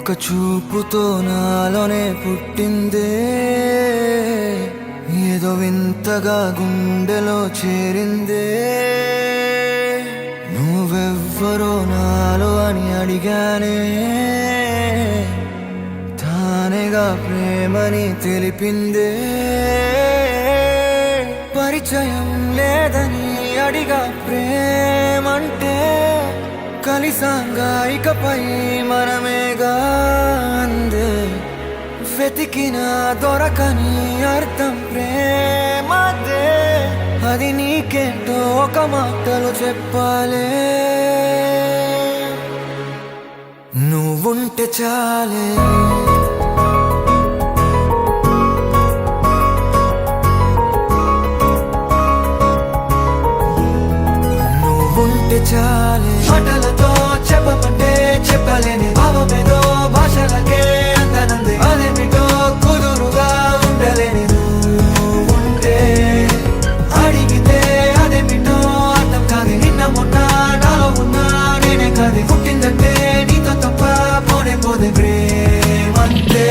ఒక చూపుతో నాలోనే పుట్టిందే, ఏదో వింతగా గుండెలో చేరిందే. నువ్వెవ్వరో నాలో అని అడిగానే, తానేగా ప్రేమని తెలిపిందే. పరిచయం లేదని అడిగా ప్రేమంటే, కలిసాంగా ఇకపై మనమేగా అందే. వెతికిన దొరకని అర్థం ప్రేమదే, అది నీకేంటో ఒక మాటలో చెప్పాలే. నువ్వుంటే చాలే, నువ్వుంటే చాలే. మాటలతో చెప్పమంటే చెప్పలేని భావమేదో భాషలకే అందనంది. అదేమిటో కుదురుగా ఉండలేని నువ్వుంటే, అడిగితే అదేమిటో అర్థం కాదు. నిన్న మొన్న నాలో ఉన్నా నేనే కాదు. పుట్టిందంటే నీతో తప్ప పోనే పోదే ప్రేమంతే.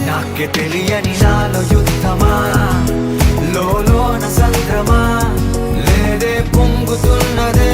నాకే తెలియని నాలో యుద్ధమా, లోన సంక్రమా లేదే పొంగుతున్నదే.